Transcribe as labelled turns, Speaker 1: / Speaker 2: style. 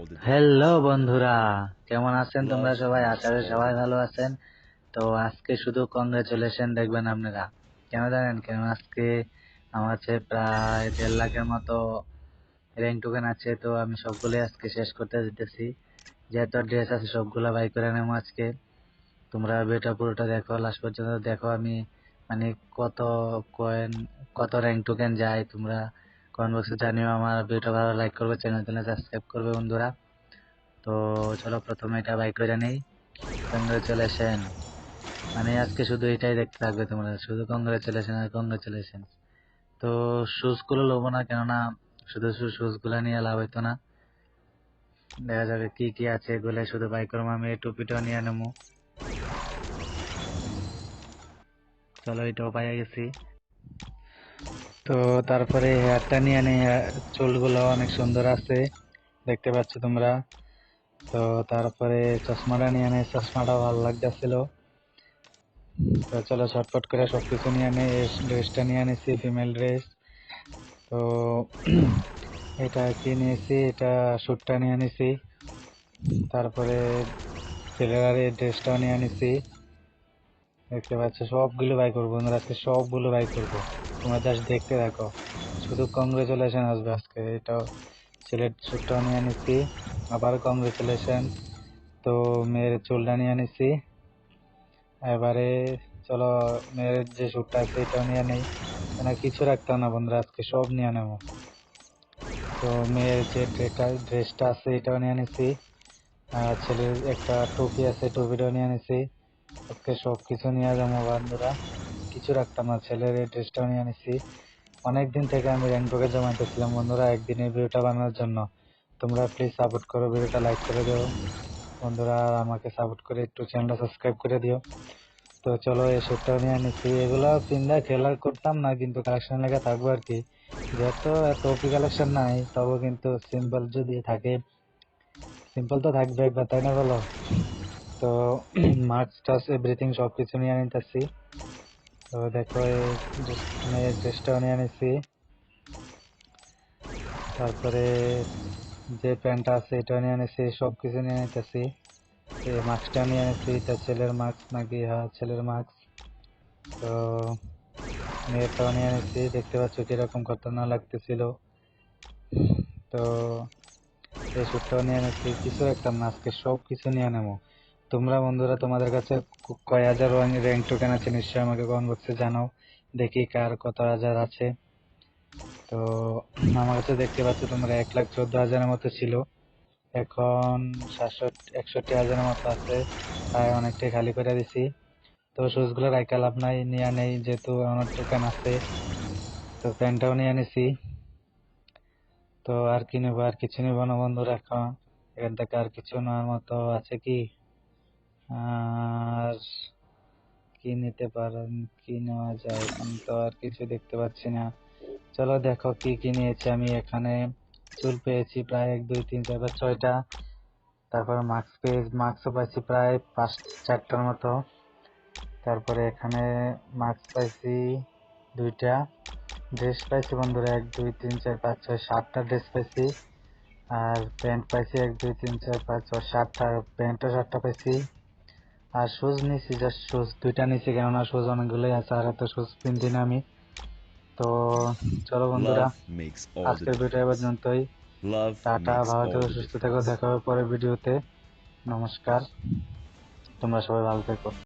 Speaker 1: Hello বন্ধুরা, কেমন আছেন তোমরা সবাই? আশা করি সবাই ভালো আছেন। তো আজকে শুধু কংগ্রেচুলেশন দেখবেন আপনারা। কেন জানেন? কেন আজকে আমার কাছে প্রায় 1.5 লাখের মতো র্যাঙ্ক টোকেন আছে। তো আমি সবগুলো আজকে শেষ করতে দিতেছি। যেহেতু ড্রেস আছে সবগুলা বাই করে নেবো আজকে। তোমরা ভিডিওটা পুরোটা দেখো, লাস্ট পর্যন্ত দেখো আমি মানে কত কয়েন, কত র্যাঙ্ক টোকেন যায়। তোমরা কমেন্ট বক্সে জানিও। আমার ভিডিওটা ভালো লাইক করবে, চ্যানেলটা সাবস্ক্রাইব করবে বন্ধুরা। তো চলো প্রথমে এটা বাই করে নেই। কংগ্রেচুলেশন, মানে আজকে শুধু এটাই দেখতে থাকবে তোমরা, শুধু কংগ্রেচুলেশন আর কংগ্রেচুলেশন। তো শুজ গুলো লবো না, কেননা শুধু শুজ গুলা নিয়ে লাভ হইতো না। দেখা যাবে কি কি আছে এগুলো শুধু বাই করবো। আমি এই টুপিটাও নিয়ে নেবো। চলো এটাও পাই গেছি। তো তারপরে হেয়ারটা নিয়ে নেই। চুলগুলো অনেক সুন্দর আছে, দেখতে পাচ্ছ তোমরা। তো তারপরে চশমাটা নিয়ে নেই, চশমাটা ভালো লাগতেছিল। তো চলো শর্টকাট করে সবকিছু নিয়ে নেই। ড্রেসটা নিয়ে নিয়েছি, ফিমেল ড্রেস। তো এটা কি নিয়েছি, এটা স্যুটটা নিয়ে নিয়েছি। তারপরে ছেলের এই ড্রেসটাও নিয়ে নিয়েছি। দেখতে পাচ্ছ সবগুলো বাই করবো বন্ধুরা, আজকে সবগুলো বাই করবো। তোমরা জাস্ট দেখতে থাকো, শুধু কংগ্রেচুলেশন আসবে আজকে। এটাও ছেলের স্যুটটাও নিয়ে নিয়েছি, আবার কংগ্রেচুলেশন। তো মেয়ের চুলটা নিয়ে নিয়েছি। এবারে চলো মেয়ের যে স্যুটটা আছে এটাও নিয়ে নেই, কেন কিছু রাখতাম না বন্ধুরা, আজকে সব নিয়ে নেবো। তো মেয়ের যে ড্রেসটা আছে এটাও নিয়ে নিছি। আর ছেলের একটা টুপি আছে, টুপিটাও নিয়ে নিছি। আজকে সব কিছু নিয়ে যাবো বন্ধুরা, কিছু রাখতাম না। ছেলের এই ড্রেসটাও নিয়ে নিছি। অনেকদিন থেকে আমি র্যাঙ্কটোকে জমাইতেছিলাম বন্ধুরা একদিনের ভিডিওটা বানানোর জন্য। তোমরা প্লিজ সাপোর্ট করো, ভিডিওটা লাইক করে দিও বন্ধুরা, আর আমাকে সাপোর্ট করে একটু চ্যানেলটা সাবস্ক্রাইব করে দিও। তো চলো এই স্যুটটাও নিয়ে নিছি। এগুলা পিন্দা খেলা করতাম না, কিন্তু কালেকশন লেগে থাকবো আর কি। যেহেতু এত ওপি কালেকশন নাই, তবু কিন্তু সিম্পল যদি থাকে, সিম্পল তো থাকবে একবার, তাই না বলো? তো মাস্ক টাস্ক এভরিথিং সবকিছু নিয়ে নিতেছি। তো দেখো এই মেয়ের ড্রেসটাও নিয়ে নিছি। তারপরে যে প্যান্টটা আছে এটাও নিয়ে নিছি, সবকিছু নিয়ে নিতেছি। এই মাস্কটা নিয়ে নিছি, এটা ছেলের মাস্ক নাকি? হ্যাঁ ছেলের মাস্ক। তো মেয়েরটাও নিয়ে নিছি, দেখতে পাচ্ছ কিরকম কত না লাগতেছিল। তো এই স্যুটটাও নিয়ে নিছি, কিছু রাখতাম না, আজকে সব কিছু নিয়ে নেবো। তোমরা বন্ধুরা তোমাদের কাছে কয় হাজার র্যাঙ্ক টোকেন আছে নিশ্চয়ই আমাকে কমেন্ট বক্সে জানাও, দেখি কার কত হাজার আছে। তো আমার কাছে দেখতে পাচ্ছ তোমরা 1,14,000-এর মতো ছিল, এখন 61,000-এর মতো আছে, প্রায় অনেকটাই খালি করে দিছি। তো শুজ গুলো রাইখা লাভ নাই, নিয়ে নেই যেহেতু আমার টোকেন আছে। তো প্যান্টটাও নিয়ে নিছি। তো আর কি নেবো? আর কিছু নেবো না বন্ধুরা এখন। এখান থেকে আর কিছু নেওয়ার মতো আছে কি? আর কি নিতে পারেন, কি নেওয়া যায়? এখানে তো আর কিছু দেখতে পাচ্ছি না। চলো দেখো কি কি নিয়েছি আমি এখানে। চুল পেয়েছি প্রায় 1 2 3 4 5 6টা। তারপর মাস্কও পাইছি প্রায় 5 4টার মতো। তারপরে এখানে মাস্ক পাইছি 2টা। ড্রেস পাইছি বন্ধুরা 1 2 3 4 5 6 7টা ড্রেস পাইছি। আর প্যান্ট পাইছি 1 2 3 4 5 6 7টা, প্যান্টও 7টা পাইছি। আর শুজ নিছি, জাস্ট শুজ 2টা নিছি, কেননা শুজ অনেকগুলোই আছে, আর এত শুজ কিনছি না আমি। তো চলো বন্ধুরা, আজকের ভিডিও এ পর্যন্তই। টাটা, ভালো থেকো, সুস্থ থেকো, দেখা হবে পরের ভিডিওতে। নমস্কার, তোমরা সবাই ভালো থেকো।